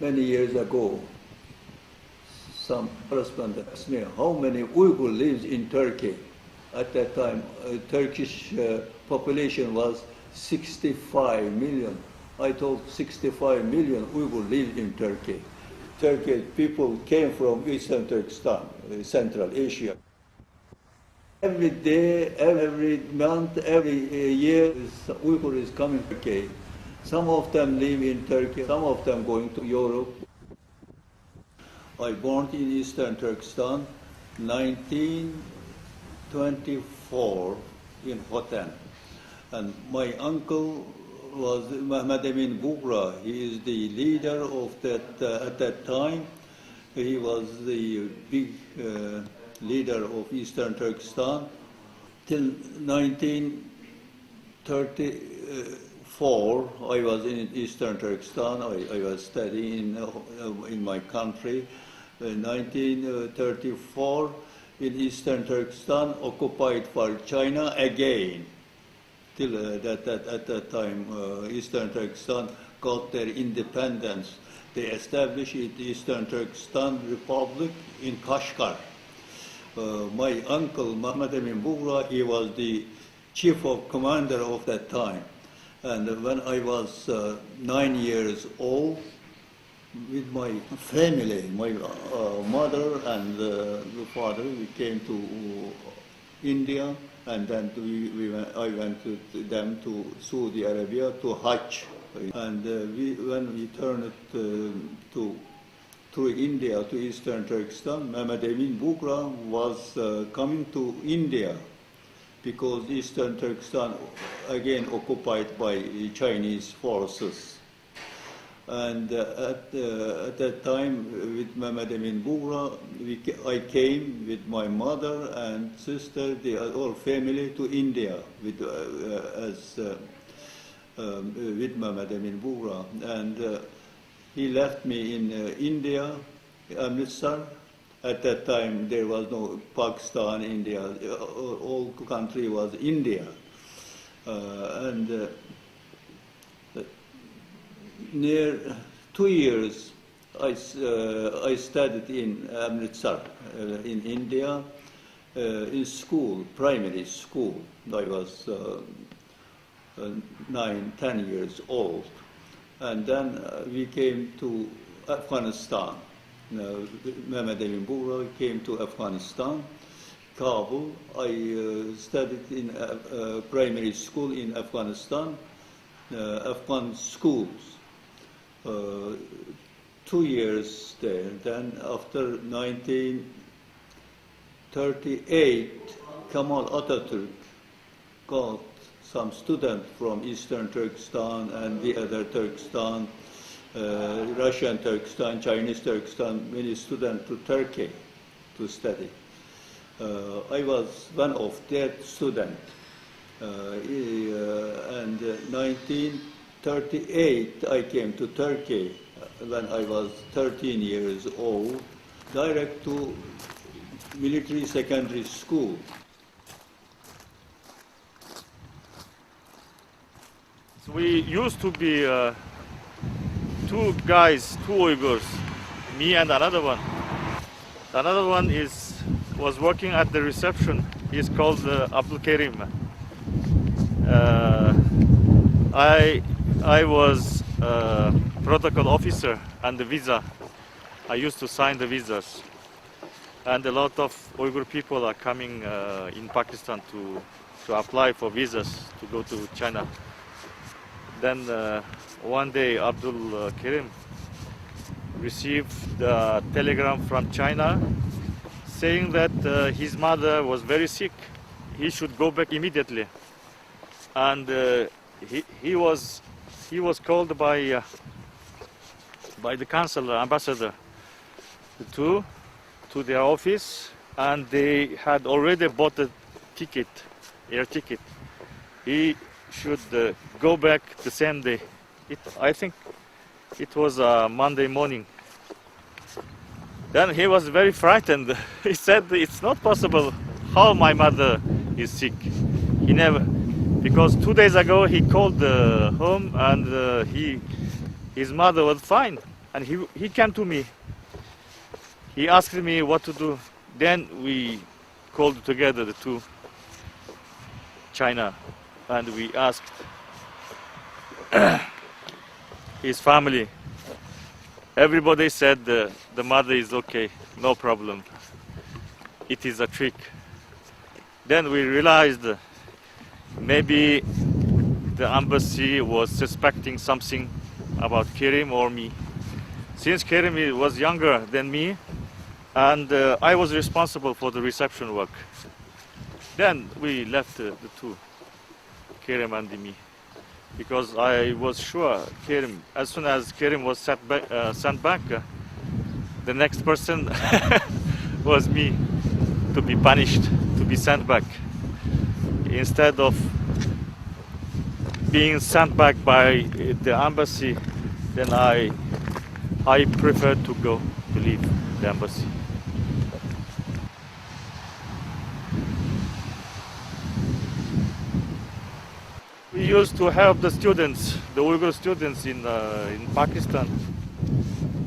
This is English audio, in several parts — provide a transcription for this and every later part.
many years ago, some correspondent asked me how many Uyghur lives in Turkey. At that time, Turkish population was 65 million. I told 65 million Uyghur live in Turkey. Turkey people came from Eastern Turkestan, Central Asia. Every day, every month, every year, Uyghur is coming to Turkey. Some of them live in Turkey, some of them going to Europe. I born in Eastern Turkestan, 1924 in Hotan. And my uncle was Mehmed Emin Bugra. He is the leader of that, at that time. He was the big leader of Eastern Turkestan. Till 1934, I was in Eastern Turkestan. I was studying in my country. 1934, in Eastern Turkestan, occupied by China again. Till at that time, Eastern Turkestan got their independence. They established the Eastern Turkestan Republic in Kashgar. My uncle, Mehmed Emin Bugra, he was the chief of commander of that time. And when I was 9 years old, with my family, my mother and the father, we came to India, and then I went to them to Saudi Arabia to Hajj. And when we turned through India to Eastern Turkestan, Mehmed Emin Bugra was coming to India because Eastern Turkestan again occupied by Chinese forces. And at that time, with Mehmed Emin Bugra, I came with my mother and sister, the whole family, to India with Mehmed Emin Bugra. And he left me in India, Amritsar. At that time, there was no Pakistan, India. All country was India. Near 2 years, I studied in Amritsar, in India, in school, primary school. I was 9, 10 years old. And then we came to Afghanistan. Mehmed Emin Bugra came to Afghanistan, Kabul. I studied in primary school in Afghanistan, Afghan schools. 2 years there. Then after 1938, Kemal Atatürk got some students from Eastern Turkestan and the other Turkestan, Russian Turkestan, Chinese Turkestan, many students to Turkey to study. I was one of that students. And 1938, I came to Turkey when I was 13 years old, direct to military secondary school. So we used to be 2 guys, 2 Uyghurs, me and another one. Another one was working at the reception. He's called Abdul Karim. I was protocol officer and the visa. I used to sign the visas. And a lot of Uyghur people are coming in Pakistan to apply for visas to go to China. Then one day Abdul Karim received a telegram from China saying that his mother was very sick. He should go back immediately. And he was called by the consular ambassador to their office, and they had already bought a ticket, air ticket. He should go back the same day. I think it was Monday morning. Then he was very frightened. He said, "It's not possible. How my mother is sick?" He never, because 2 days ago he called home and his mother was fine. And he came to me. He asked me what to do. Then we called together the two, China, and we asked his family. Everybody said the mother is okay, no problem. It is a trick. Then we realized maybe the embassy was suspecting something about Kerim or me. Since Kerim was younger than me, and I was responsible for the reception work. Then we left the two, Kerim and me, because I was sure Kerim, as soon as Kerim was sent back, the next person was me, to be punished, to be sent back. Instead of being sent back by the embassy, then I preferred to go, to leave the embassy. We used to help the students, the Uyghur students in Pakistan,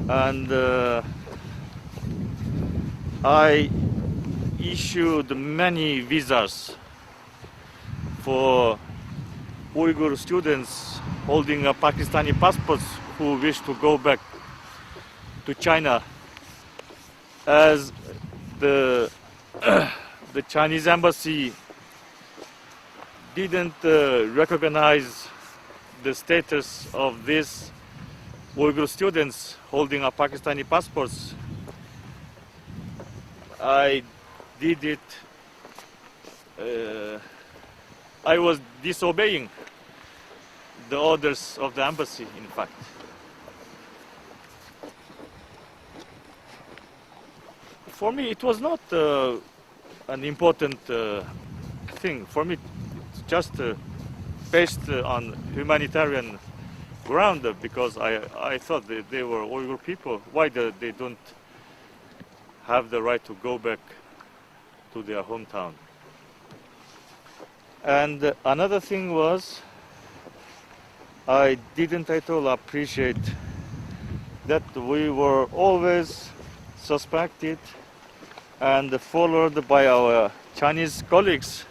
and I issued many visas for Uyghur students holding a Pakistani passports who wish to go back to China, as the Chinese embassy didn't recognize the status of these Uyghur students holding a Pakistani passports. I did it. I was disobeying the orders of the embassy, in fact. For me, it was not an important thing. For me, it's just based on humanitarian ground, because I thought that they were Uyghur people. Why they don't have the right to go back to their hometown? And another thing was, I didn't at all appreciate that we were always suspected and followed by our Chinese colleagues.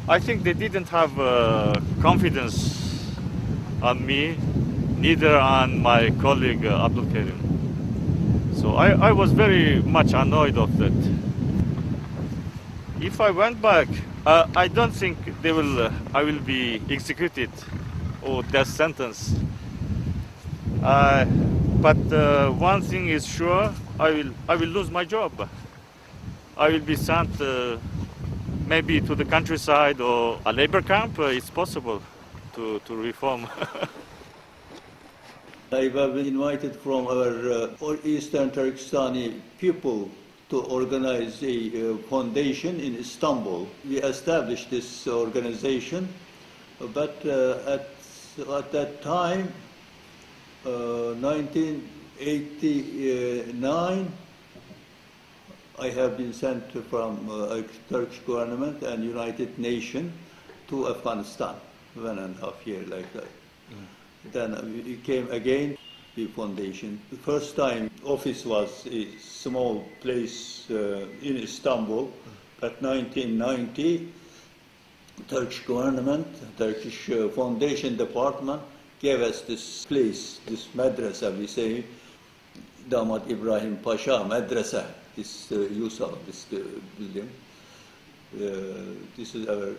I think they didn't have confidence on me, neither on my colleague Abdul Karim. So I was very much annoyed of that. If I went back, I don't think I will be executed or death sentence. But one thing is sure, I will lose my job. I will be sent maybe to the countryside or a labor camp. It's possible to reform. I was invited from our Eastern Turkestani people to organize a foundation in Istanbul. We established this organization, but at that time, 1989, I have been sent from Turkish government and United Nations to Afghanistan, 1.5 years like that. Then we came again, the foundation. The first time office was a small place in Istanbul, but 1990, Turkish government, Turkish foundation department gave us this place, this madrasa, we say, Damat Ibrahim Pasha madrasa, this use of this building. This is our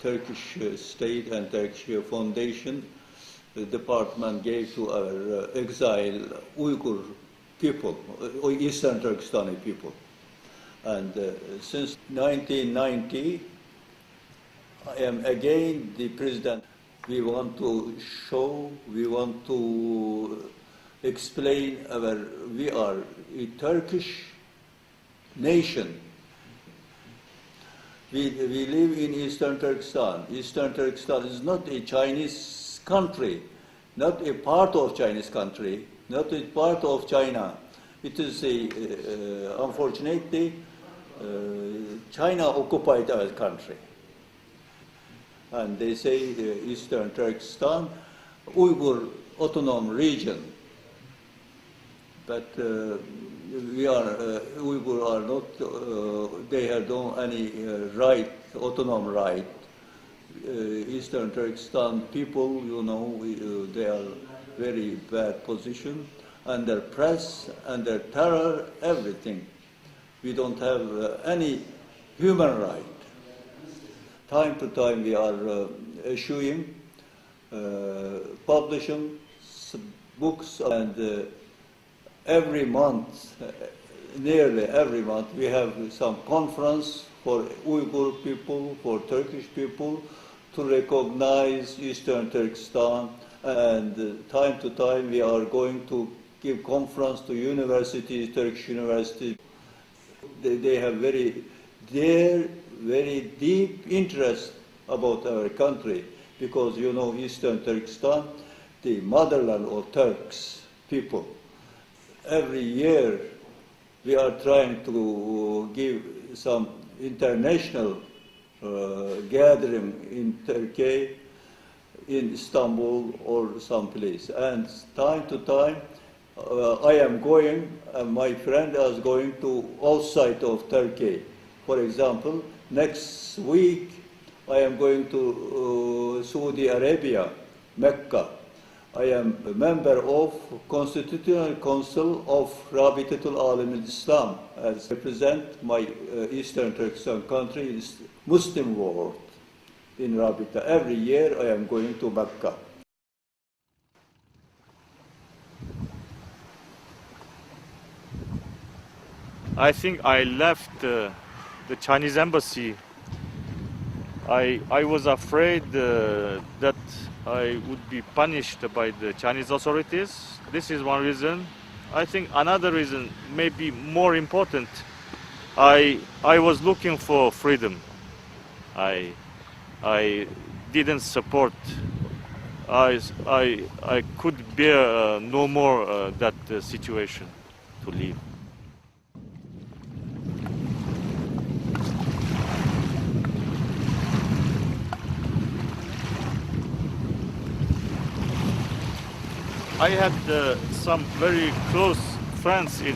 Turkish state and Turkish foundation. The department gave to our exile Uyghur people, Eastern Turkestani people. And since 1990, I am again the president. We want to show, we want to explain we are a Turkish nation. We live in Eastern Turkestan. Eastern Turkestan is not a Chinese country, not a part of Chinese country, not a part of China. It is unfortunately, China occupied our country. And they say the Eastern Turkestan, Uyghur Autonomous Region. but Uyghur are not, they have no any right, autonomous right. Eastern Turkestan people, you know, they are very bad position, under press, under terror, everything. We don't have any human right. Time to time we are issuing, publishing books, and every month, nearly every month, we have some conference for Uyghur people, for Turkish people, to recognize Eastern Turkestan. And time to time we are going to give conference to universities, Turkish universities. They have very deep interest about our country, because you know Eastern Turkestan, the motherland of Turks people. Every year we are trying to give some international gathering in Turkey, in Istanbul or someplace. And time to time I am going, and my friend is going to outside of Turkey. For example, next week I am going to Saudi Arabia, Mecca. I am a member of Constitutional Council of Rabitatul Alim al-Islam, as represent my Eastern Turkestan country in Muslim world in Rabita. Every year I am going to Mecca. I think I left the Chinese embassy. I was afraid that I would be punished by the Chinese authorities. This is one reason. I think another reason, maybe more important, I was looking for freedom. I didn't support. I could bear no more that situation to live. I had some very close friends in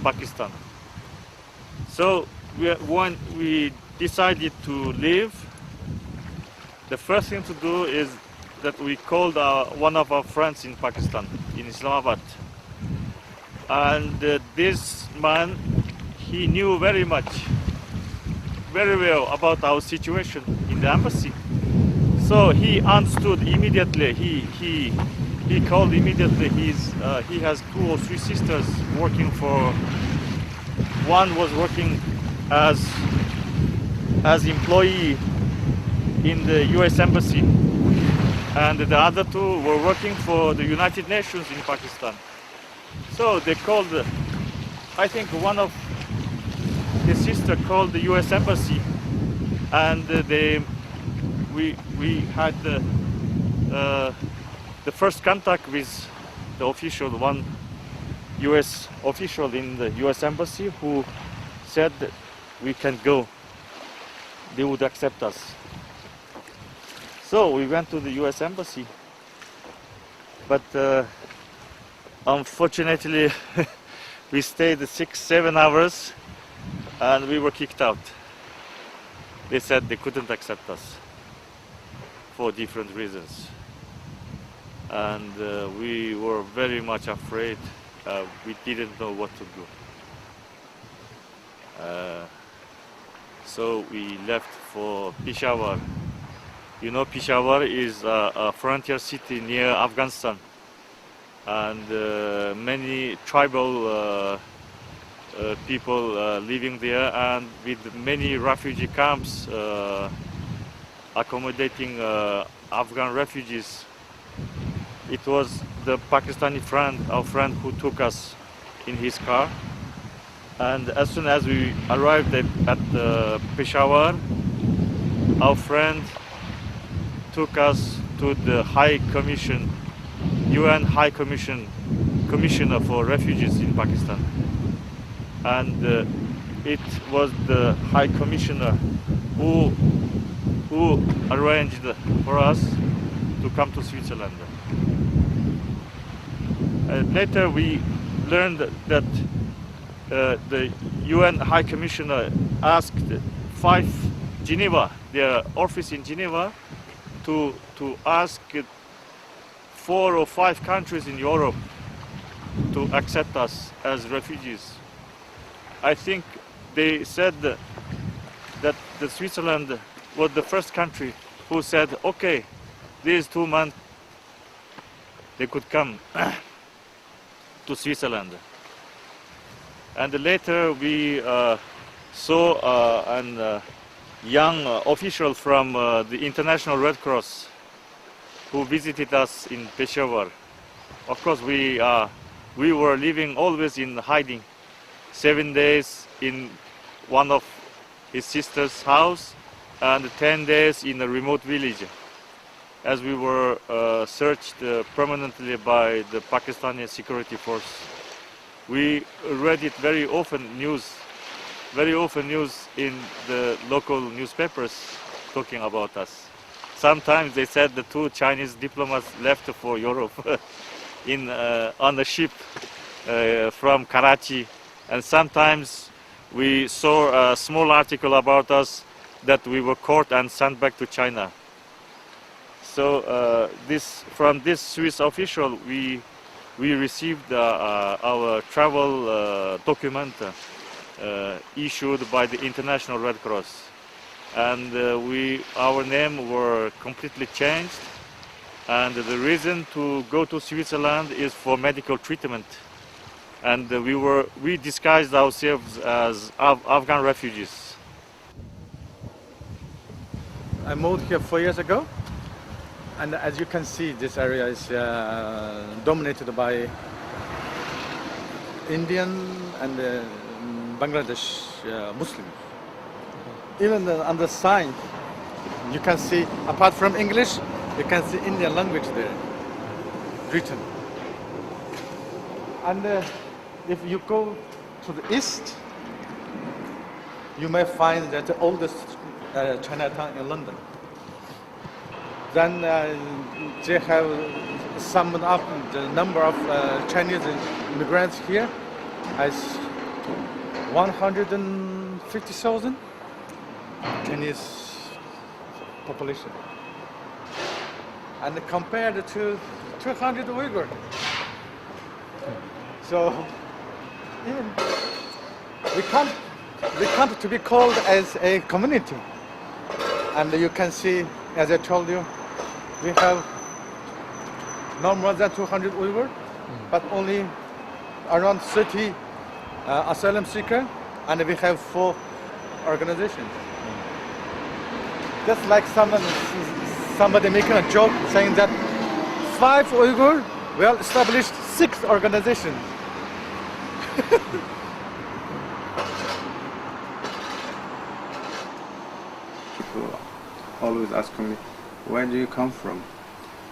Pakistan. So when we decided to leave, the first thing to do is that we called one of our friends in Pakistan, in Islamabad. And this man, he knew very well about our situation in the embassy. So he understood immediately. He called immediately. He has 2 or 3 sisters working for. One was working as employee in the U.S. Embassy, and the other 2 were working for the United Nations in Pakistan. So they called. I think one of the sister called the U.S. Embassy, and we had the first contact with the official, one U.S. official in the U.S. Embassy, who said that we can go. They would accept us. So we went to the U.S. Embassy, but unfortunately we stayed 6-7 hours and we were kicked out. They said they couldn't accept us for different reasons. And we were very much afraid. We didn't know what to do. So we left for Peshawar. You know, Peshawar is a frontier city near Afghanistan, and many tribal people living there, and with many refugee camps accommodating Afghan refugees. It was the Pakistani friend, our friend, who took us in his car. And as soon as we arrived at Peshawar, our friend took us to the High Commission, UN High Commissioner for Refugees in Pakistan. And it was the High Commissioner who arranged for us to come to Switzerland. Later we learned that the UN High Commissioner asked their office in Geneva, to ask 4 or 5 countries in Europe to accept us as refugees. I think they said that the Switzerland was the first country who said, okay, these 2 months they could come to Switzerland. And later we saw a young official from the International Red Cross who visited us in Peshawar. Of course, we were living always in hiding, 7 days in one of his sister's house and 10 days in a remote village, as we were searched permanently by the Pakistani security force. We read it very often news in the local newspapers talking about us. Sometimes they said the 2 Chinese diplomats left for Europe on a ship from Karachi, and sometimes we saw a small article about us that we were caught and sent back to China. So from this Swiss official, we received our travel document issued by the International Red Cross, and our name were completely changed, and the reason to go to Switzerland is for medical treatment, and we disguised ourselves as Afghan refugees. I moved here 4 years ago, and as you can see, this area is dominated by Indian and Bangladesh Muslims. Even on the sign, you can see, apart from English, you can see Indian language there written. And if you go to the east, you may find that the oldest Chinatown in London. Then they have summed up the number of Chinese immigrants here as 150,000 Chinese population, and compared to 200 Uyghur. So even we can't to be called as a community. And you can see, as I told you, we have no more than 200 Uyghur, but only around 30 asylum seekers, and we have 4 organizations. Just like somebody making a joke saying that 5 Uyghur will establish 6 organizations. People always ask me, where do you come from?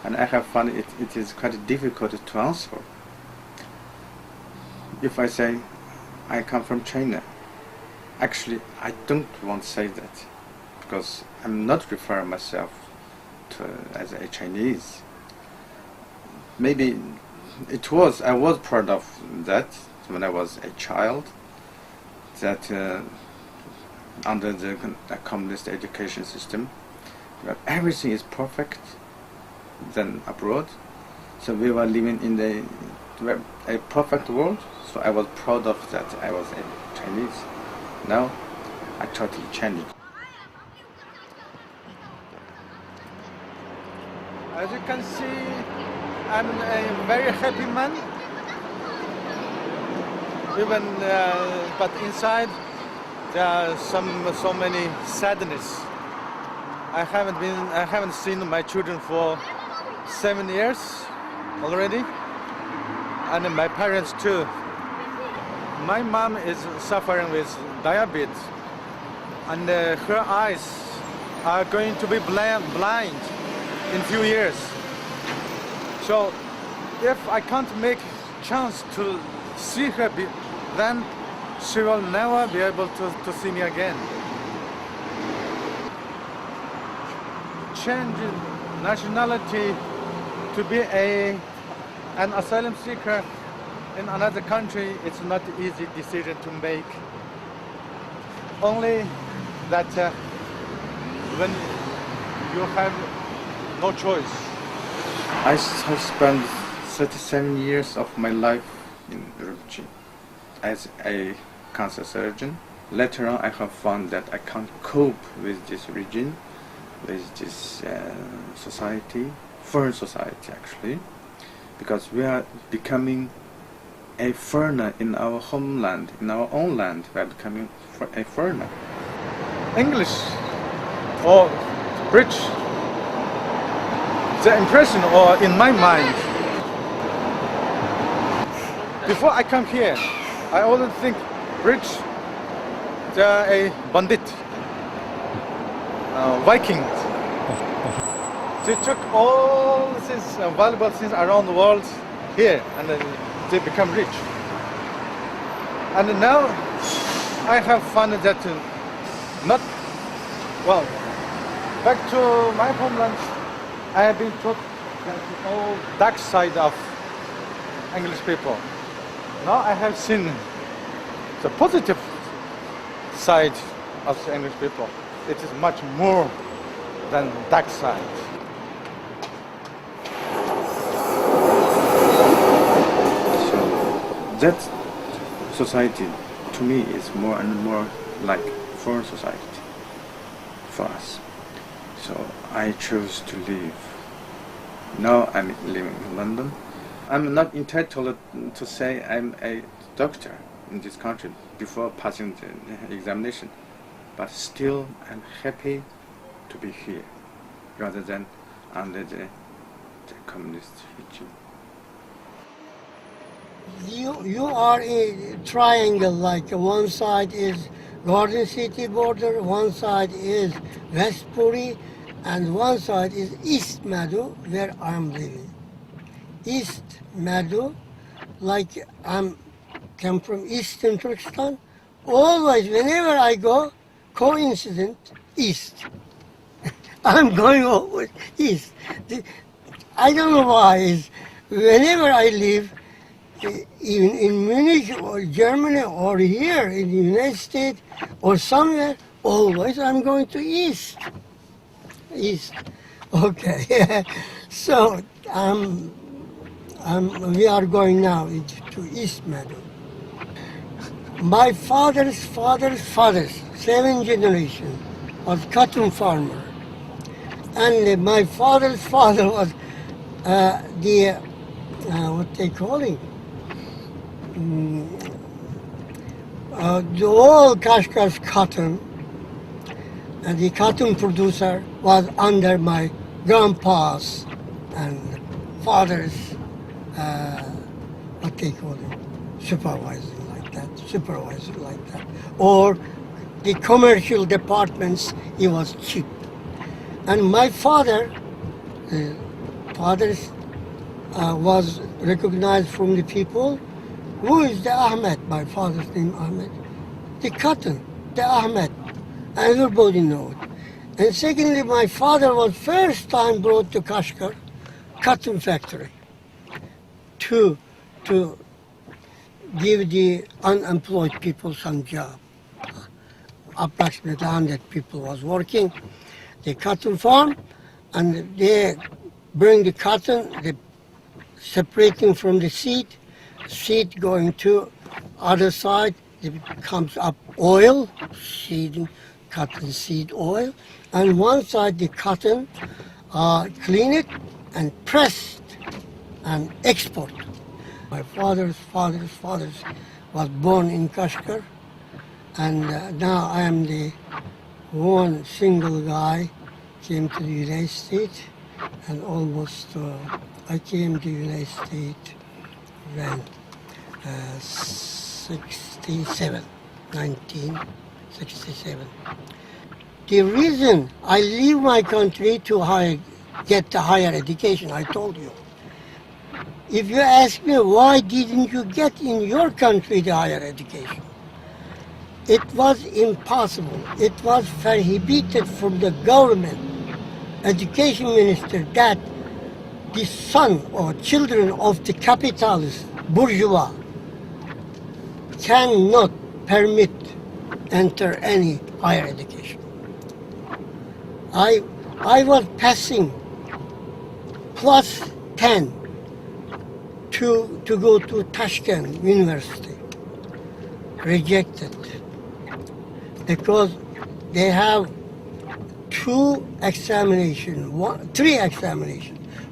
And I have found it is quite difficult to answer. If I say I come from China, actually I don't want to say that, because I'm not referring myself as a Chinese. Maybe I was proud of that when I was a child, that under the communist education system, where everything is perfect than abroad. So we were living in a perfect world, so I was proud of that. I was a Chinese. Now I totally changed. As you can see, I'm a very happy man. Even, but inside there are so many sadness. I haven't seen my children for 7 years already, and my parents too. My mom is suffering with diabetes, and her eyes are going to be blind in few years. So if I can't make chance to see her, then she will never be able to see me again. Change nationality to be an asylum seeker in another country, it's not an easy decision to make. Only that when you have no choice. I spent 37 years of my life in refugee as a cancer surgeon. Later on, I have found that I can't cope with this region, with this society, foreign society actually, because we are becoming a foreigner in our homeland, in our own land. We are becoming a foreigner. English or British, the impression or in my mind, before I come here, I always think British, they are a bandit, Vikings. They took all these valuable things around the world here, and then they become rich. And now I have found that not well. Back to my homeland, I have been taught the whole dark side of English people. Now I have seen the positive side of the English people. It is much more than dark side. So that society, to me, is more and more like foreign society for us. So I chose to leave. Now I'm living in London. I'm not entitled to say I'm a doctor in this country before passing the examination, but still I'm happy to be here rather than under the communist regime. You are a triangle, like one side is Garden City border, one side is West Puri, and one side is East Meadow, where I'm living. East Meadow, like I'm come from Eastern Turkestan. Always, whenever I go, coincident, East. I'm going always East. I don't know why. Whenever I live, even in Munich or Germany or here in the United States or somewhere, always I'm going to East. East. Okay. So we are going now to East Meadow. My father's father's father, 7th generation, was cotton farmer. And my father's father was what they call him? The all Kashgar's cotton, and the cotton producer was under my grandpa's and father's, what they call him, supervisor like that. Or the commercial departments, he was cheap. And my father, was recognized from the people. Who is the Ahmed? My father's name Ahmed. The cotton, the Ahmed. Everybody knows it. And secondly, my father was first time brought to Kashgar cotton factory to give the unemployed people some job. Approximately 100 people was working the cotton farm, and they bring the cotton, they separating from the seed going to other side, it comes up oil, cotton seed oil, and one side the cotton, clean it and pressed and export. My father's was born in Kashgar, and now I am the one single guy came to the United States, and almost I came to the United States when 1967. The reason I leave my country to get a higher education, I told you. If you ask me why didn't you get in your country the higher education, it was impossible. It was prohibited from the government, education minister, that the son or children of the capitalist bourgeois cannot permit enter any higher education. I was passing plus 10 to go to Tashkent University. Rejected because they have three examinations.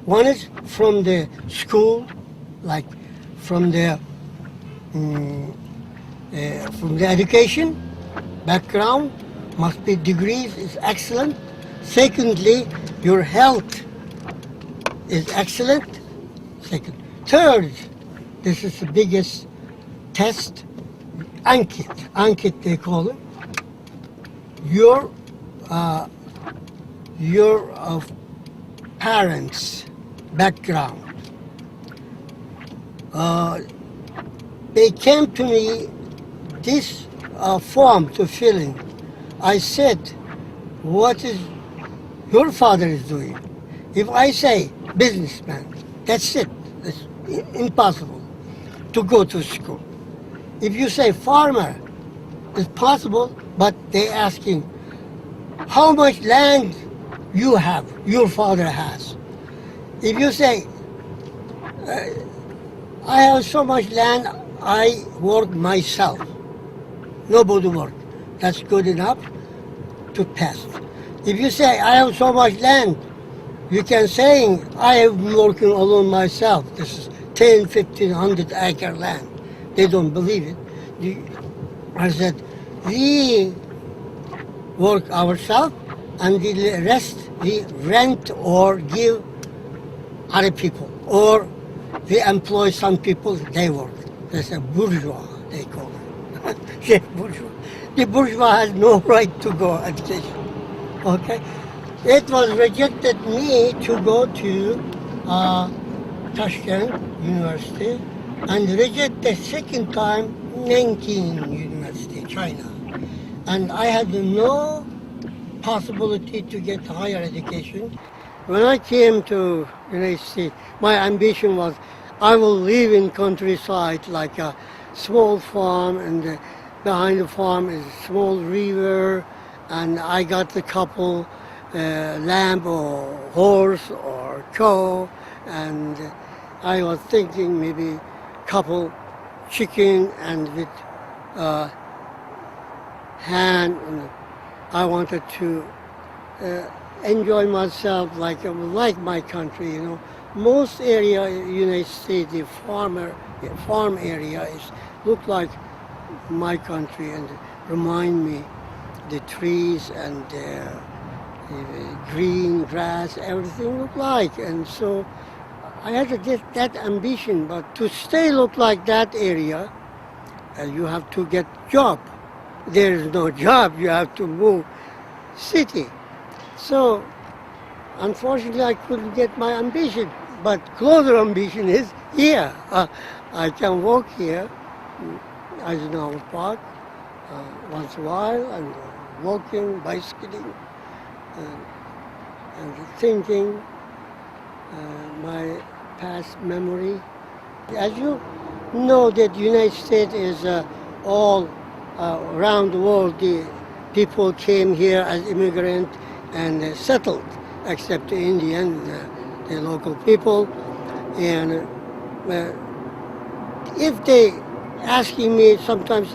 One is from the school, like from the education background, must be degrees is excellent. Secondly, your health is excellent. Second, third, this is the biggest test. Ankit they call it. Your parents' background. They came to me this form to fill in. I said, what is your father is doing? If I say businessman, that's it. It's impossible to go to school. If you say farmer, it's possible, but they asking how much land you have, your father has. If you say, I have so much land, I work myself. Nobody work. That's good enough to pass. If you say, I have so much land, you can say, I have been working alone myself. This is 10, 15, 100 acre land. They don't believe it. I said, we work ourselves and the rest we rent or give other people. Or we employ some people, they work. That's a bourgeois, they call it. The bourgeois. The bourgeois has no right to go education. Okay? It was rejected me to go to Tashkent University and rejected second time Nanking University, China. And I had no possibility to get higher education. When I came to United States, my ambition was I will live in countryside like a small farm, and behind the farm is a small river, and I got a couple lamb or horse or cow, and I was thinking maybe couple chicken and with hand, and I wanted to enjoy myself like my country, you know. Most area in the United States, the farm area is look like my country and remind me the trees and the green grass, everything look like. And so I had to get that ambition, but to stay look like that area, you have to get job. There is no job, you have to move city. So unfortunately I couldn't get my ambition, but closer ambition is here. I can walk here, Eisenhower Park, once in a while, and walking, bicycling, and thinking, my past memory. As you know that the United States is all around the world, the people came here as immigrants and settled, except the Indian, the local people. And if they asking me sometimes,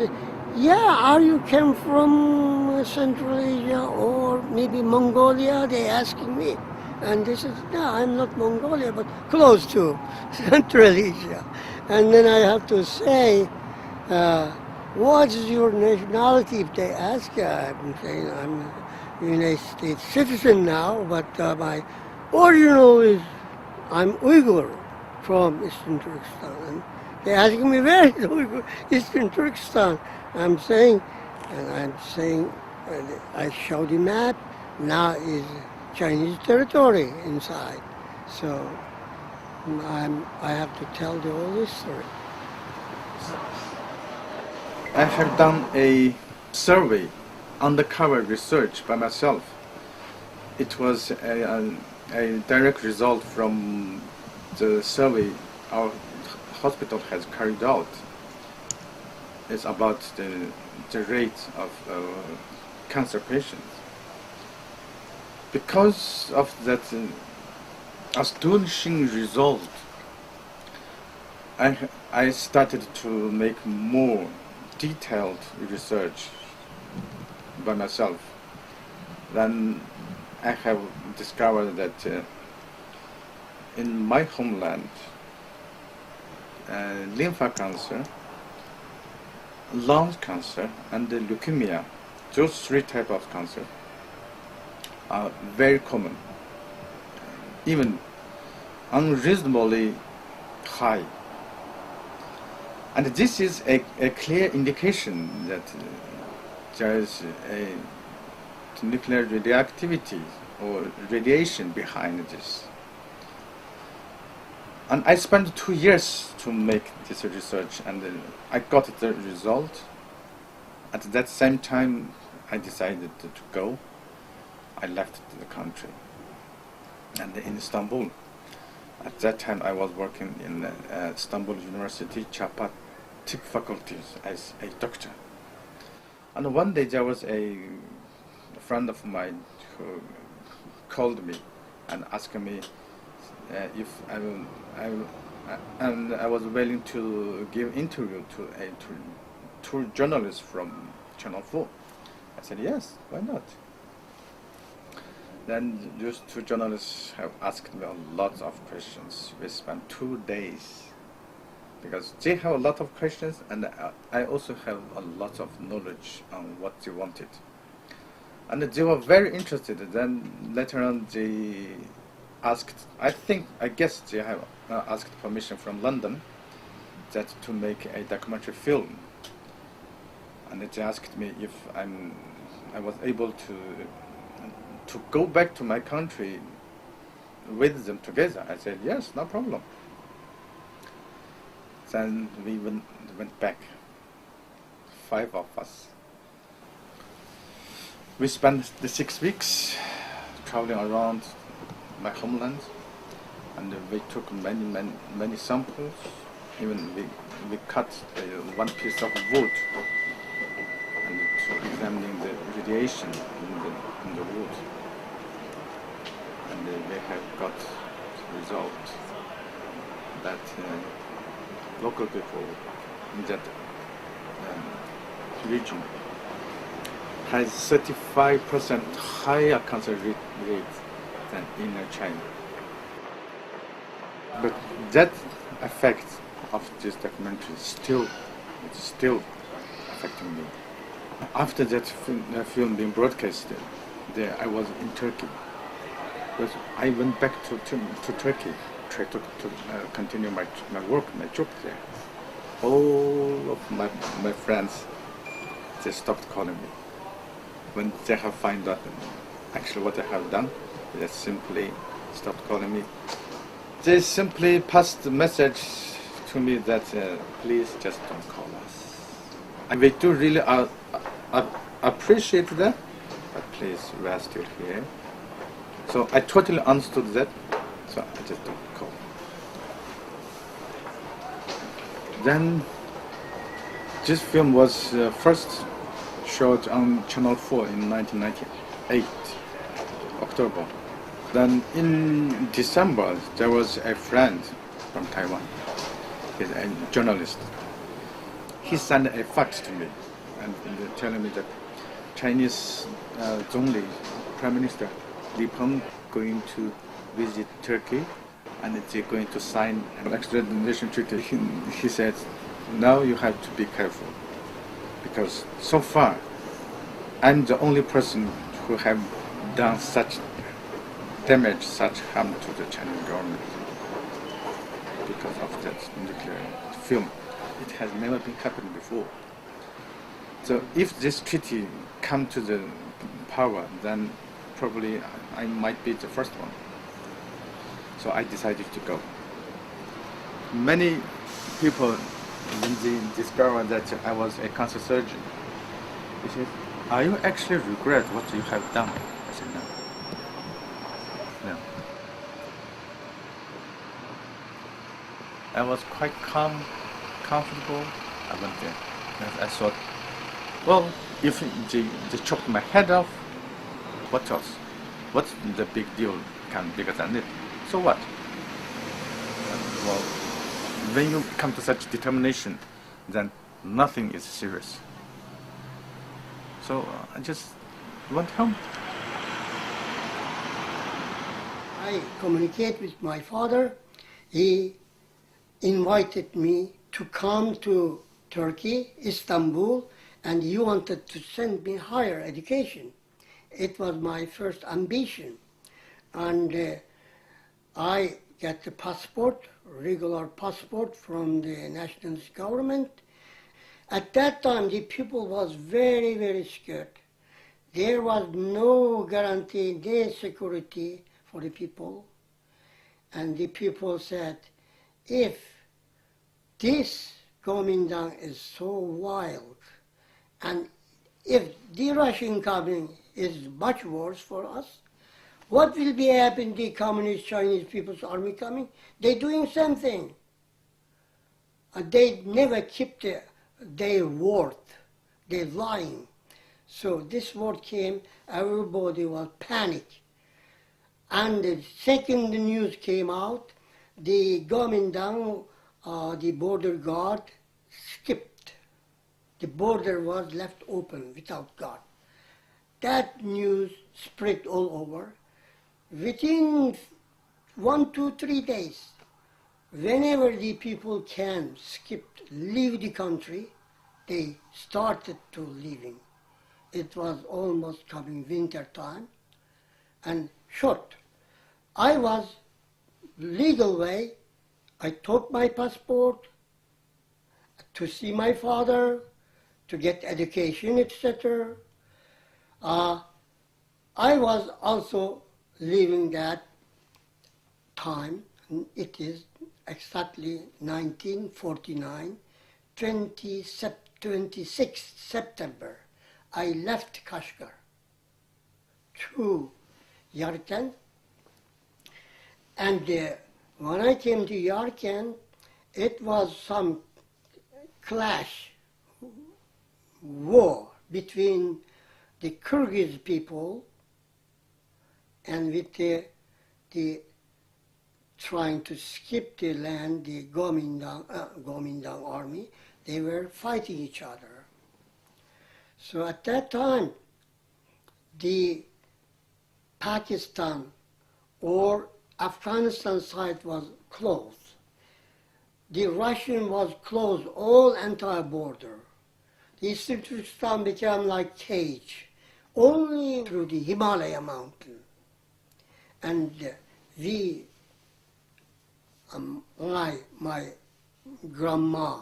yeah, are you came from Central Asia or maybe Mongolia? They asking me. And they said, no, I'm not Mongolia, but close to Central Asia. And then I have to say, what is your nationality? If they ask, I'm saying I'm a United States citizen now, but my original is I'm Uyghur from Eastern Turkestan. And they're asking me, where is Uyghur? Eastern Turkestan. I'm saying, I show the map, now is Chinese territory inside. So I have to tell the whole history. I have done a survey, undercover research by myself. It was a direct result from the survey our hospital has carried out. is about the rate of cancer patients. Because of that astonishing result, I started to make more detailed research by myself. Then I have discovered that in my homeland, lymph cancer, lung cancer, and leukemia, those three types of cancer are very common, even unreasonably high. And this is a clear indication that there is a nuclear radioactivity or radiation behind this. And I spent 2 years to make this research, and I got the result. At that same time, I decided to go. I left the country. And in Istanbul, at that time I was working in Istanbul University Çapa Tıp faculty as a doctor. And one day there was a friend of mine who called me and asked me if I was willing to give interview to two journalists from Channel 4. I said yes, why not? Then those two journalists have asked me a lot of questions. We spent 2 days because they have a lot of questions, and I also have a lot of knowledge on what they wanted. And they were very interested. Then later on they asked, I guess they have asked permission from London that to make a documentary film. And they asked me if I was able to go back to my country with them together. I said, yes, no problem. Then we went back, 5 of us. We spent the 6 weeks traveling around my homeland, and we took many samples. Even we cut one piece of wood and to examining the radiation in the wood. And we have got the result that local people in that region has 35% higher cancer rate than in China. But that effect of this documentary it's still affecting me. After that film being broadcasted, I was in Turkey. But I went back to Turkey, tried to continue my work, my job there. All of my friends, they stopped calling me. When they have found out actually what I have done, they simply stopped calling me. They simply passed the message to me that please just don't call us. And we do really appreciate that, but please, we are still here. So I totally understood that, so I just don't call. Then this film was first showed on Channel 4 in 1998, October. Then in December, there was a friend from Taiwan. He's a journalist. He sent a fax to me and telling me that Chinese Zhongli, Prime Minister Li Peng, going to visit Turkey and they're going to sign an extradition treaty. He said, now you have to be careful because so far I'm the only person who have done such damage, such harm to the Chinese government because of that nuclear film. It has never been happened before. So if this treaty come to the power, then probably I might be the first one. So I decided to go. Many people, when they discovered that I was a cancer surgeon, they said, are you actually regret what you have done? I said, no. No. I was quite calm, comfortable. I went there. And I thought, well, if they chopped my head off, what else? What's the big deal bigger than it? So what? Well, when you come to such determination, then nothing is serious. So I just went home. I communicate with my father. He invited me to come to Turkey, Istanbul, and he wanted to send me higher education. It was my first ambition. And I got the passport, regular passport from the nationalist government. At that time, the people was very, very scared. There was no guarantee, no security for the people. And the people said, if this Kuomintang is so wild, and if the Russian coming is much worse for us, what will be happening to the Communist Chinese People's Army coming? They're doing something. They never keep their word. They're lying. So this word came, everybody was panic. And the second the news came out, the Kuomintang, the border guard skipped. The border was left open without guard. That news spread all over. Within 1, 2, 3 days, whenever the people can leave the country, they started to leaving. It was almost coming winter time. And short, I was legal way. I took my passport to see my father, to get education, etc. I was also living that time. It is exactly 1949, 26th September. I left Kashgar to Yarkand. And when I came to Yarkand, it was some clash, war between the Kyrgyz people and with the trying to skip the land, the Kuomintang army. They were fighting each other. So at that time, the Pakistan or Afghanistan side was closed. The Russian was closed, all entire border. The Eastern Turkestan became like cage, only through the Himalaya mountain. And we, my grandma,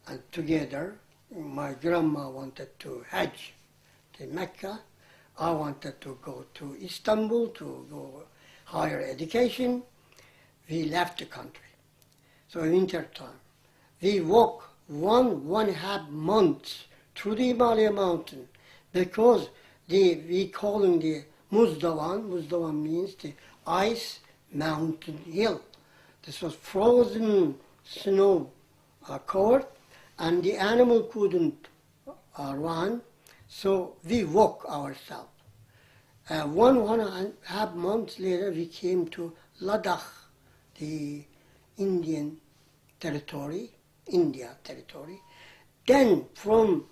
and together, my grandma wanted to Hajj to Mecca. I wanted to go to Istanbul to go higher education. We left the country. So winter time, we walk 1.5 months through the Himalaya mountain because we calling the Muzdawan. Muzdawan means the ice mountain hill. This was frozen snow covered, and the animal couldn't run, so we walk ourselves. 1.5 months later, we came to Ladakh, the Indian territory, India territory. Then from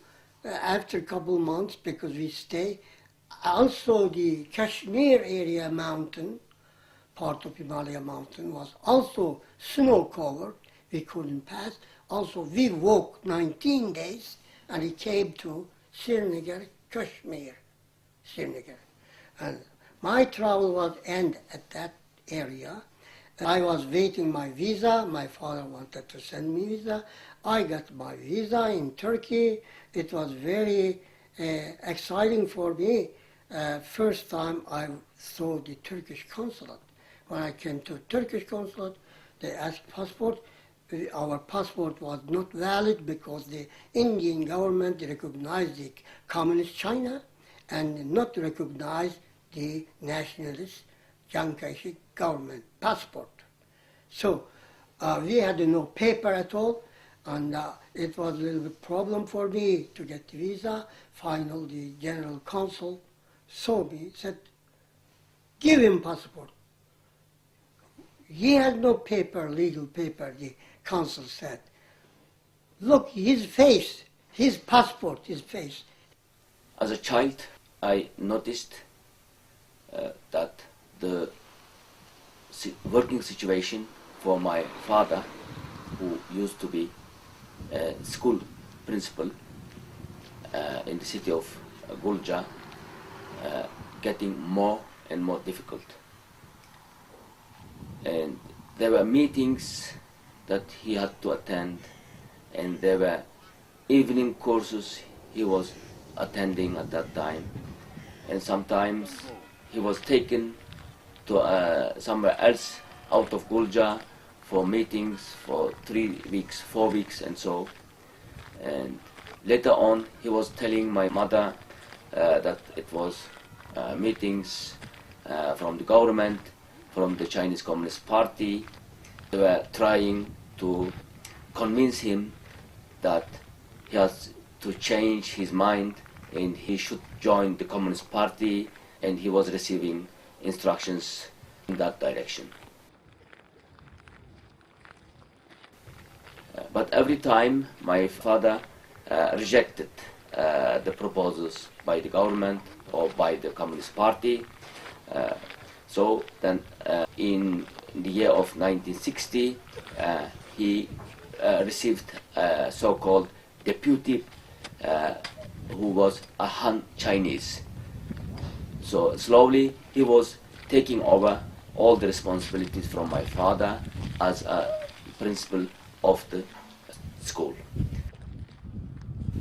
after a couple months, because we stay, also the Kashmir area mountain, part of Himalaya mountain, was also snow covered. We couldn't pass. Also, we walked 19 days and we came to Srinagar, Kashmir, Srinagar. And my travel was end at that area. I was waiting my visa. My father wanted to send me visa. I got my visa in Turkey. It was very exciting for me. First time I saw the Turkish consulate. When I came to Turkish consulate, they asked passport. Our passport was not valid because the Indian government recognized the communist China and not recognized the nationalist Chiang Kai-shek government passport. So we had no paper at all. And it was a little bit problem for me to get the visa. Finally, the general consul saw me, said, give him passport. He had no paper, legal paper, the consul said. Look, his face, his passport, his face. As a child, I noticed that the working situation for my father, who used to be a school principal in the city of Gulja, getting more and more difficult. And there were meetings that he had to attend, and there were evening courses he was attending at that time. And sometimes he was taken to somewhere else out of Gulja for meetings for 3 weeks, 4 weeks, and so. And later on, he was telling my mother that it was meetings from the government, from the Chinese Communist Party. They were trying to convince him that he has to change his mind and he should join the Communist Party, and he was receiving instructions in that direction. But every time my father rejected the proposals by the government or by the Communist Party. So then in the year of 1960, he received a so-called deputy who was a Han Chinese. So slowly he was taking over all the responsibilities from my father as a principal of the school.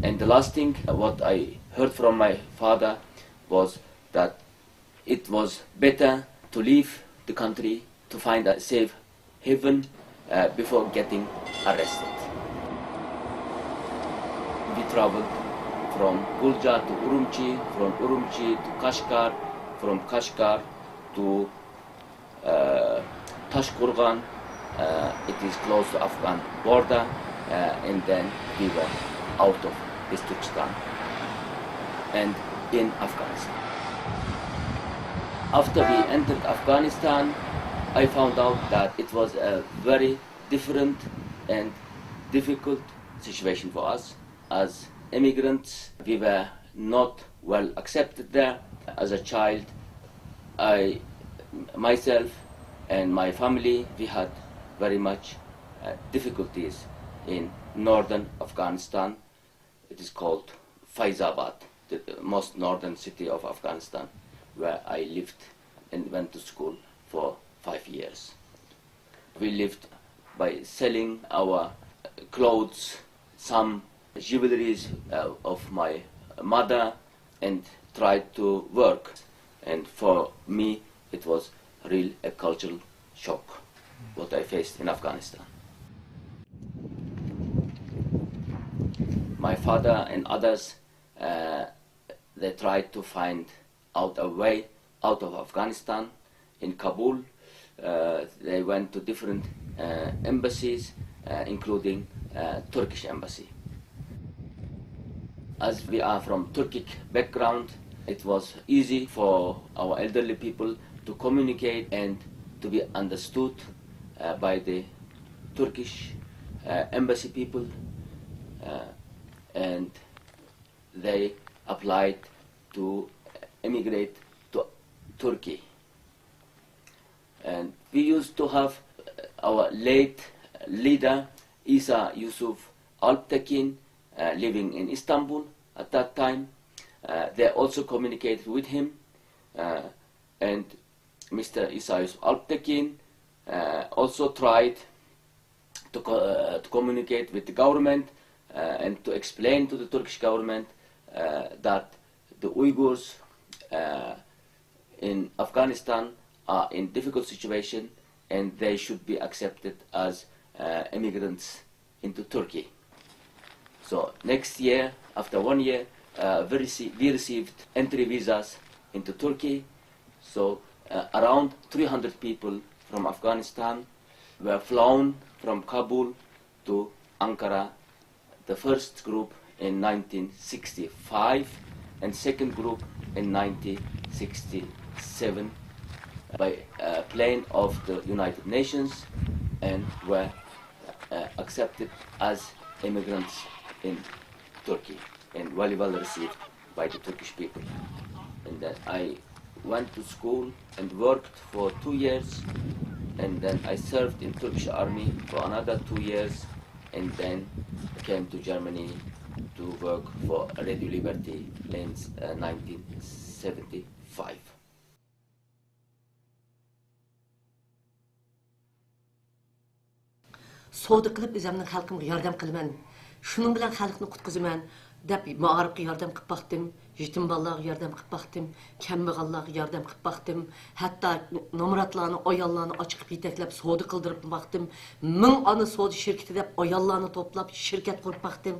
And the last thing what I heard from my father was that it was better to leave the country to find a safe haven before getting arrested. We traveled from Gulja to Urumqi, from Urumqi to Kashgar, from Kashgar to Tashkurgan. It is close to Afghan border, and then we were out of Turkestan and in Afghanistan. After we entered Afghanistan, I found out that it was a very different and difficult situation for us. As immigrants, we were not well accepted there. As a child, I, myself and my family, we had very much difficulties in northern Afghanistan. It is called Faizabad, the most northern city of Afghanistan, where I lived and went to school for 5 years. We lived by selling our clothes, some jewelries of my mother, and tried to work. And for me, it was really a cultural shock, what I faced in Afghanistan. My father and others, they tried to find out a way out of Afghanistan. In Kabul, they went to different embassies, including Turkish embassy. As we are from Turkic background, it was easy for our elderly people to communicate and to be understood by the Turkish embassy people, and they applied to immigrate to Turkey. And we used to have our late leader, Isa Yusuf Alptekin, living in Istanbul at that time. They also communicated with him, and Mr. Isa Yusuf Alptekin also tried to communicate with the government and to explain to the Turkish government that the Uyghurs in Afghanistan are in difficult situation and they should be accepted as immigrants into Turkey. So next year, after 1 year, we received entry visas into Turkey. So around 300 people from Afghanistan were flown from Kabul to Ankara, the first group in 1965 and second group in 1967 by a plane of the United Nations and were accepted as immigrants in Turkey and very well received by the Turkish people. And then I went to school and worked for 2 years, and then I served in Turkish army for another 2 years, and then came to Germany to work for Radio Liberty in 1975. Soda qilib o'zimning xalqimga yordam qilaman. Shuning bilan xalqni qutqizaman deb ma'arifga yordam qilib baqdim, yetim bolalarga yordam qilib baqdim, kambag'allarga yordam qilib baqdim, hatto nomratlarni, ayollarni ochiqib yetaklab soda qildirib baqdim. 1000 ona soda shirkati deb ayollarni to'plab shirkat qurib baqdim.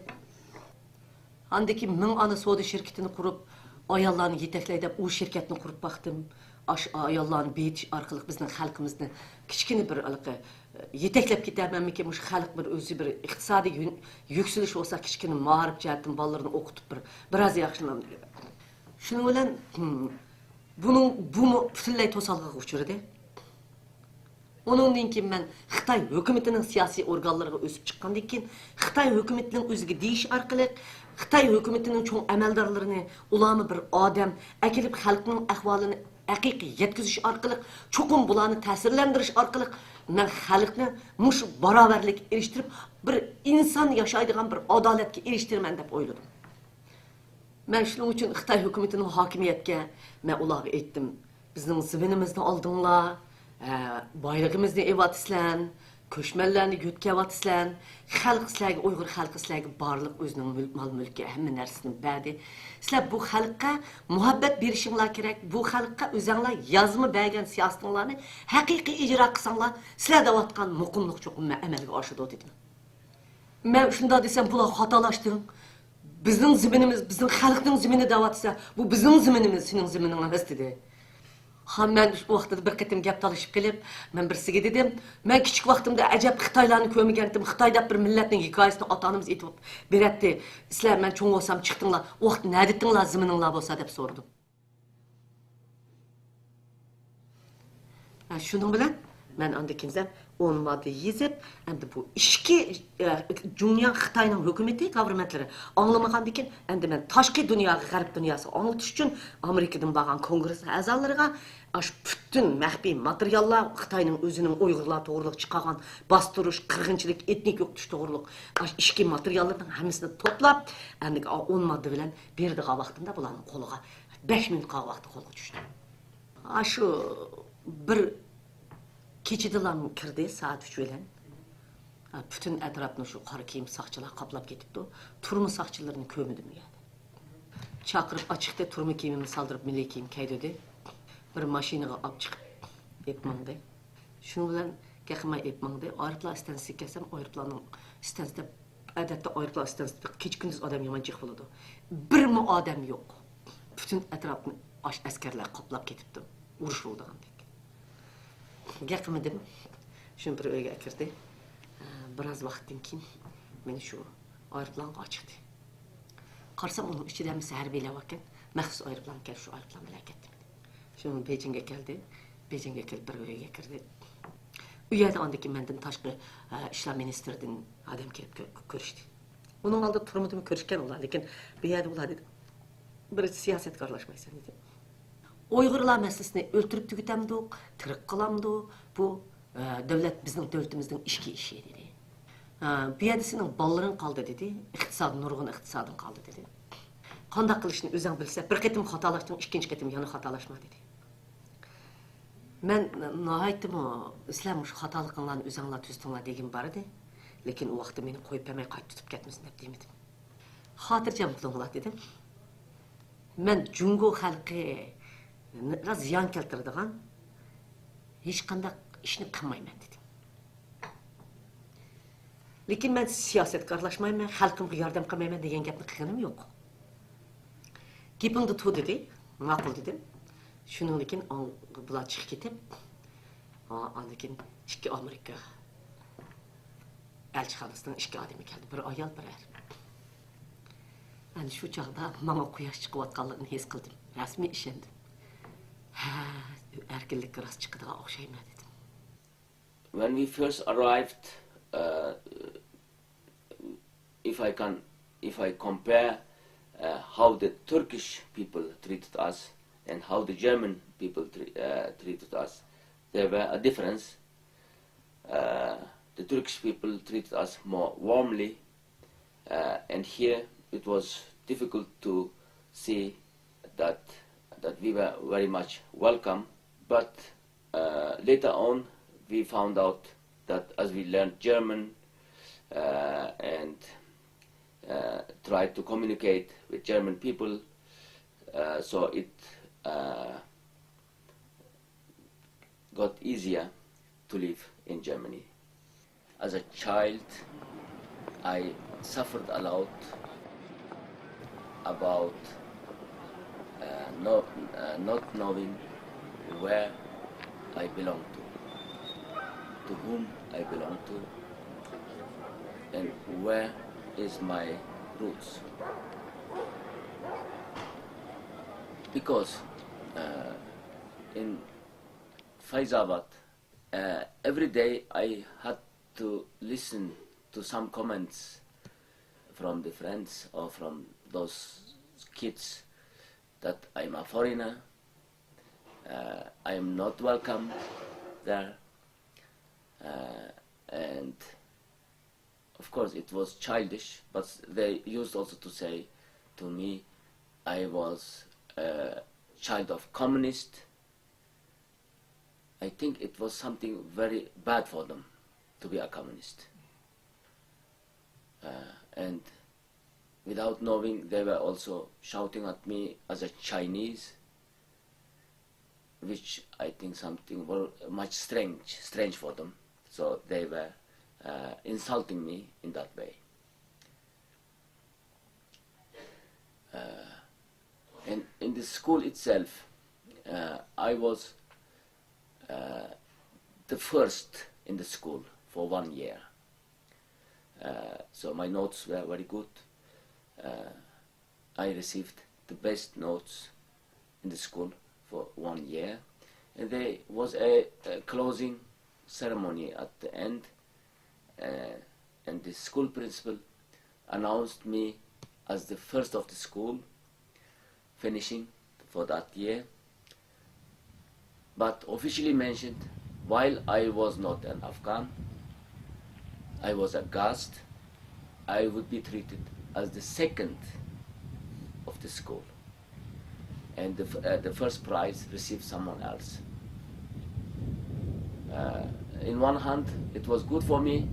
Andaki 1000 ana soda şirketini kurup ayollarni yetaklaydi deb u şirketni qurib baqdim. Ayollarni betish orqali bizning xalqimizni kichkina bir yetaklab ketamanmi ki, mush xalq bir o'zi bir iqtisodiy yuksalish bo'lsa, kichkina ma'rif jihatdan bolalarni o'qitib biroz yaxshilanadi. Shuning bilan bu butunlay to'salg'iga uchradi. Onundan keyin men Xitoy hukumatining siyosiy organlariga o'sib chiqqandan keyin Xitoy hukumatining o'ziga deyish orqali Xitoy hukumatining cho'ng amaldorlarini ularni bir odam akilib xalqning ahvolini haqiqiy yetkazish orqali cho'qim bularni ta'sirlantirish orqali men xalqni mush barobarlik erishtirib bir inson yashaydigan bir adolatga erishtirman deb o'yladim. Men shuning uchun Xitoy hukumatining hokimiyatga men ularga aytdim, bizning ziminimizni oldinglar, boyligimizni evatislan, ko'chmanlarni yutkavatsan, xalq sizlarga, Uyg'ur xalqi sizlarga barliq o'zining mol-mulki, hamma narsasini berdi. Sizlar bu xalqqa muhabbat berishinglar kerak. Bu xalqqa o'zinglar yozma bergan siyosatinglarni haqiqiy ijro qilsanglar, sizlar davatgan muqimlik cho'qim amalga oshadi dedim. Men shunda desam, bular xatolashdi. Bizning ziminimiz, bizning xalqning zimini davatsa, bu bizning ziminimiz, sening zimining emas dedi. Men bu vaqtda bir qatim gap talashib kelib, men birsiga dedim, men kichik vaqtimda ajab Xitoylarni ko'rmagandim. Xitoyda bir millatning hikoyasini ota-onamiz aytib beradi. Sizlar men cho'ng bo'lsam chiqdinglar, vaqt nəditdinglar zimininglar bo'lsa deb so'radim. Shuning bilan men unda kimsam 10 modda yezib, endi bu ishki dunyo Xitoyning hukumati, governmentlari anglamagandan keyin endi men tashqi dunyoga, g'arb dunyosiga anglatish uchun Amerikadan borgan kongress a'zolariga bütün maxfiy materiallar Xitoyning o'zining Uyg'urlar to'g'riliq chiqargan bostirish, qirg'inchilik, etnik yo'qotish to'g'riliq ishki materiallarning hammasini to'plab, endi 10 modda bilan berdigan vaqtimda bularning qo'liga 5 minut vaqti qo'lga tushdi. Shu bir keçidilan kirdi saat 3 bilan. Bütün etrafını şu qora kiyim saqchilar qaplab ketibdi. Turma saqchilarini ko'midim yani. Chaqirib ochiqda turma kiyimimni soldirib milliy kiyim kiydidi. Bir mashinaga olib chiqib epmangdi. Shuning bilan gaqimay epmangdi. Aeroplan stansiyasiga kelsam, aeroplanning stansiyasida odatda aeroplan stansiyasida kecha-kunduz odam yomonchiq bo'ladi. Birmi odam yo'q. Bütün etrafni askarlar qaplab ketibdi. Urush bo'lgandek. Gaqimidim. Shuni bir uyga kirdi. Biroz vaqtdan keyin meni shu aeroplanga chiqdi. Qarsam uning ichida harbiylar ekan. Maxsus aeroplan ekan, shu aeroplan bilan ketdim. Shuni Beijingga keldi. Beijingga kelib bir uyga kirdi. U yerda ondaki mendan tashqi ishlar ministridan odam kelib ko'rishdi. Uning oldida turmadim ko'rishgan ular, lekin bu yerda ular dedi, bir siyosatga aralashmaysan dedi. Uyg'urlar masalasini o'ltirib tugatamdik, tirik qilamdik. Bu davlat bizning davlatimizning ishki ishi dedi. Bu yerda sening bolalaring qoldi dedi. Iqtisod nurg'un iqtisoding qoldi dedi. Qanday qilishni o'zing bilsa, bir qatim xatolashding, ikkinchi qatim yana xatolashma dedi. Men nihoyatda islom shu xatoliklarni o'zinglar tuzdinglar degan bor edi. Lekin u vaqtda meni qo'yib bermay qaytib tutib ketmasin deb demedim. Xotirjam qilinglar dedim. Men Jungo xalqi ziyon keltiradigan hech qanday ishni qilmayman dedim. Lekin men siyosatga aralashmayman, xalqimga yordam qilmayman degan gapni qilganim yo'q. Gapingni tu dedi, ma'qul dedim. Shundan keyin bular chiqib ketib, lekin ikki Amerika elçixanasından 2 adamı geldi. Bir ayal, bir er. Yani şu çağda bana kuyaş çıkıvatkanlığını his kıldım. Resmi işendim. Ha, erkinlik rast çıkıdığa okşayma dedim. When we first arrived, if I compare how the Turkish people treated us and how the German people treated us, there were a difference. The Turkish people treated us more warmly, and here it was difficult to see that we were very much welcome. But later on, we found out that as we learned German and tried to communicate with German people, so it got easier to live in Germany. As a child, I suffered a lot about not knowing where I belong to whom I belong to, and where is my roots. Because in Faizabad, every day I had to listen to some comments from the friends or from those kids that I'm a foreigner, I am not welcome there, and of course it was childish, but they used also to say to me I was a child of communist. I think it was something very bad for them to be a communist. And without knowing, they were also shouting at me as a Chinese, which I think something much strange for them. So they were insulting me in that way. And in the school itself, I was the first in the school for 1 year. So my notes were very good. I received the best notes in the school for 1 year. And there was a closing ceremony at the end, and the school principal announced me as the first of the school finishing for that year, but officially mentioned, while I was not an Afghan, I was a guest, I would be treated as the second of the school, and the first prize received someone else. In one hand, it was good for me,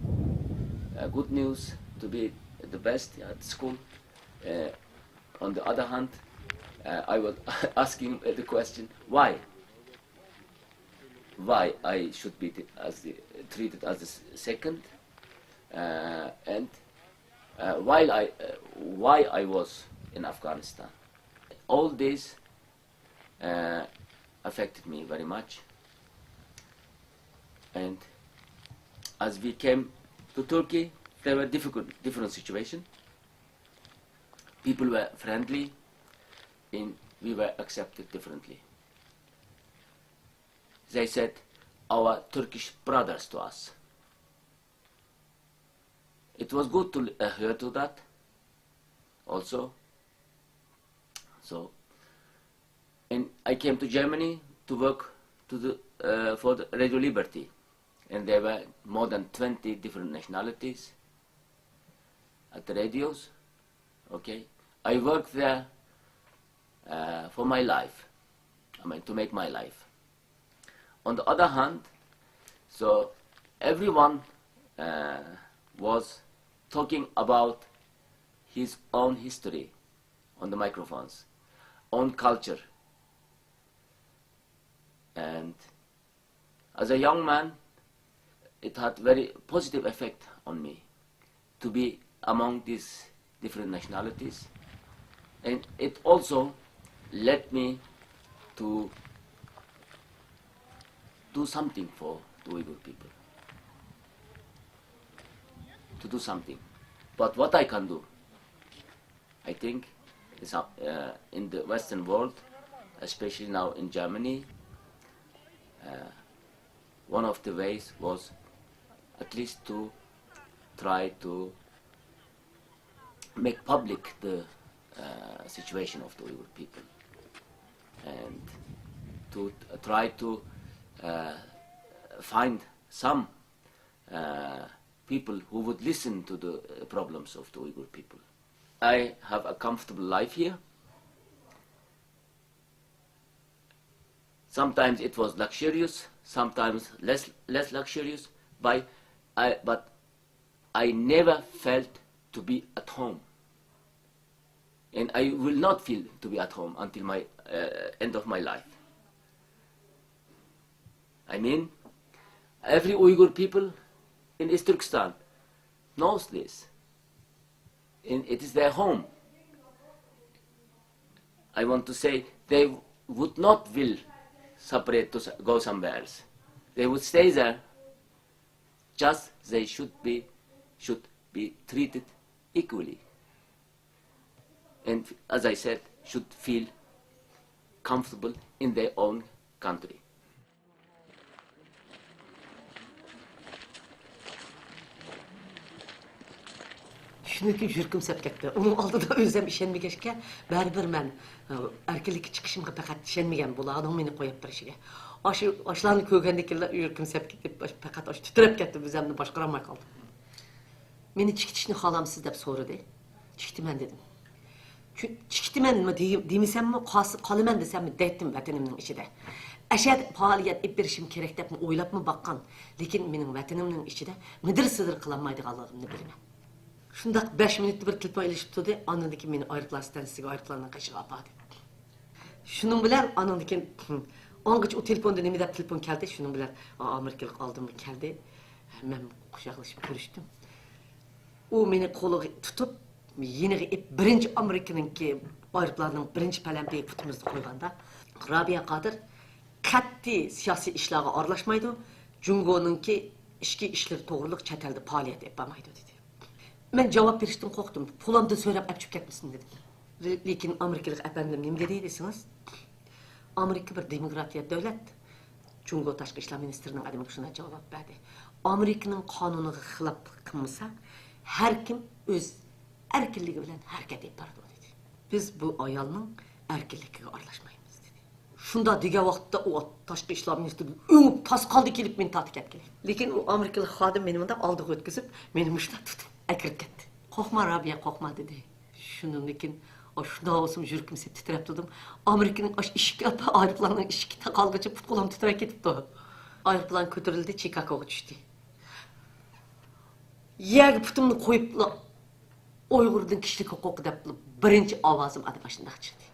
good news to be the best at school. On the other hand, I was asking the question, why? Why I should be treated as the second, and why I was in Afghanistan. All this affected me very much. And as we came to Turkey, there were different situations. People were friendly, and we were accepted differently. They said, our Turkish brothers to us. It was good to hear to that also. So, and I came to Germany to work for the Radio Liberty, and there were more than 20 different nationalities at the radios. Okay, I worked there for my life. I mean, to make my life. On the other hand, so everyone was talking about his own history on the microphones, own culture. And as a young man, it had very positive effect on me to be among these different nationalities. And it also led me to do something for the Uyghur people. to do something. But what I can do, I think, is in the Western world, especially now in Germany, one of the ways was at least to try to make public the situation of the Uyghur people, and to try to find some people who would listen to the problems of the Uyghur people. I have a comfortable life here. Sometimes it was luxurious, sometimes less luxurious, but I never felt to be at home. And I will not feel to be at home until my end of my life. I mean, every Uyghur people in East Turkestan knows this. And it is their home. I want to say they would not will separate to go somewhere else. They would stay there. Just they should be treated equally. And as I said, should feel comfortable in their own country. Şunu ki yürküm sep ketdi. Onun aldıda özüm işenmegechke, baribir men erkelikka chiqishimga faqat ishonmagan bo'ladi, meni qo'yib turishiga. Oshlarni ko'rgandekilla yürküm sep ketib, faqat osh titrab ketdi, o'zimni boshqara olmay qoldim. Meni chiqitishni xohlamsiz deb so'radi. Chiqtiman dedim. Chiqtimanmi demisammi, qolaman desammi deydim vatanimning ichida. Ashad faoliyat olib berishim kerak deb o'ylabmi baqqan, lekin mening vatanimning ichida midir-sidir qilolmaydiganligimni bilaman. Shundaq 5 minutda bir telefon ilishib turdi, anandiki meni aeroplan stansiyasiga aeroplandan qayshib oldi. Shuning bilan anandiki ongacha o telefonda nima deb telefon keldi, shuning bilan amerikalik oldimga keldi. Men quchoqlashib ko'rishdim. U meni qo'liga tutib, yeniga birinchi Amerikaninki aeroplanning birinchi palampiga putimizni qo'yganda, Rabiya Qodir qat'iy siyosiy ishlarga aralashmaydi, Jungoninki ichki ishlar to'g'riliq chet elda faoliyat yapmaydi dedi. Men javob berishdan qo'rqdim. Pulamdan so'rab apchib ketmasin dedim. Lekin amerikalik efendim nima dedi desiniz? Amerika bir demokratiya davlat. Jungo tashqi ishlar ministrining adami shunday javob berdi. Amerikaning qonuniga xilof qilmasa, har kim o'z erkinligi bilan harakat etadi dedi. Biz bu ayolning erkinligiga aralashmaymiz dedi. Shunda degan vaqtda u tashqi ishlar ministri o'ngib tas qoldi kelib meni tatib ketgan. Lekin u amerikalik xodim meni bunda oldiga o'tkazib, meni mushtlab tutdi. Akirib ketdi. Qo'rqma Rabiya, qo'rqma dedi. Shundan keyin shunda o'zim yurkim sep titrab turdim. Amerikaning eshikka aeroplanning eshikida qolgacha putqulam titrab ketibdi. Aeroplan ko'tarildi, Chikagoga tushdi. Yer putimni qo'yib Uyg'urning kishilik huquqi deb birinchi ovozim adi boshida chiqdi.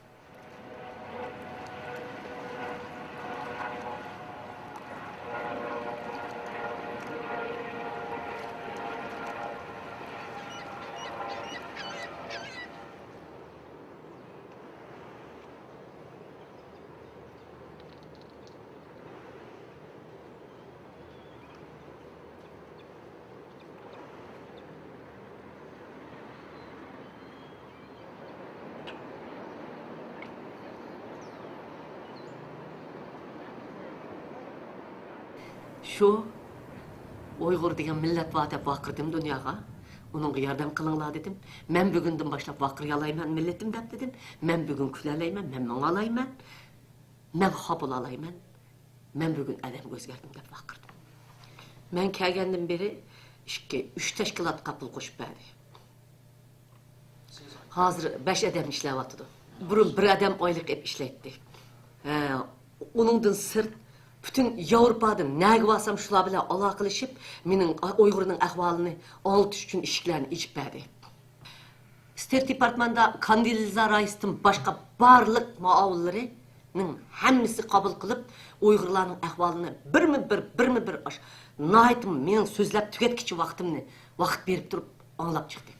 Şu Uyghur degan millat bor deb baqirdim dunyoga. Uningga yordam qilinglar dedim. Men bugundan boshlab baqiralayman millatim deb dedim. Men bugun kulalayman, men mang'alayman. Men qabul olayman. Men bugun adam o'zgardim deb baqirdim. Men kelgandan beri 3 tashkilot qabul qo'shib berdi. Hozir 5 adam ishlayapti. Burun bir adam oylik ep ishlaydi. Uningdan sirt bütün Avrupa'dan nega bo'lsam shular bilan aloqalashib, mening Uyg'urning ahvolini anglatish uchun eshiklarni ichib berdi. State departmanda Kandiliza raisning boshqa barliq muavillarining hammasi qabul qilib, Uyg'urlarning ahvolini birmi bir naytim men so'zlab tugatkichi vaqt berib turib anglab chiqdi.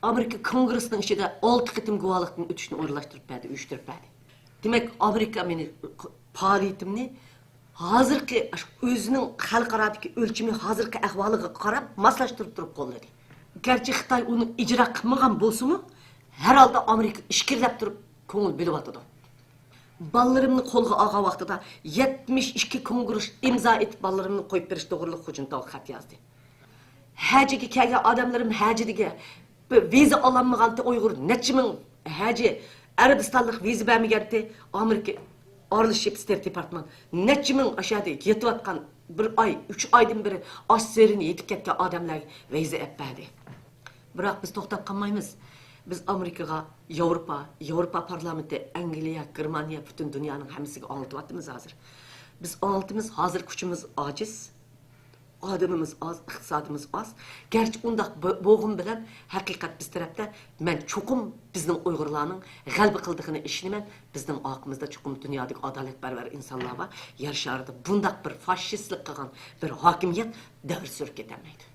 Amerika Kongressining ichida 6 qitim guvohlikdan o'tishni o'ylashtirib berdi, uyushtirib berdi. Demak, Amerika meni faoliyatimni hozirgi o'zining xalqarodagi o'lchimi hozirgi ahvoliga qarab moslashtirib turib qo'lladi. Garchi Xitoy uni ijro qilmagan bo'lsa-mu, har holda Amerika ishkirlab turib ko'ngil bo'lyotdi. Balalarımni qo'lga olgan vaqtida 72 kun guruch imzo etib balalarımni qo'yib berish to'g'riliq hujumtoq xat yozdi. Hajiga kelgan odamlarim hajidiga viza ololmagan Uyghur necha ming haji Arabistonlik viza bermaganda Amerika Arlish State Department necha ming ashadi yetayotgan bir oy 3 oydan beri Austriyani yetib ketgan odamlarga viza berdi. Biroq biz to'xtab qolmaymiz. Biz Amerikaga, Yevropa parlamenti, Angliya, Germaniya, bütün dünyanın hammasiga anlatyapmiz hozir. Biz anlatımız hozir kuchimiz ojiz, odamimiz oz, iqtisodimiz oz. Garchi undaq bo'g'im bilan haqiqat biz tarafda men cho'qim bizning Uyg'urlarning g'alba qildig'ini ishonaman. Bizning oqimizda cho'qim dunyodagi adolatparvar insonlar va yer sharida bundaq bir fashistlik qilgan bir hokimiyat davr surib ketolmaydi.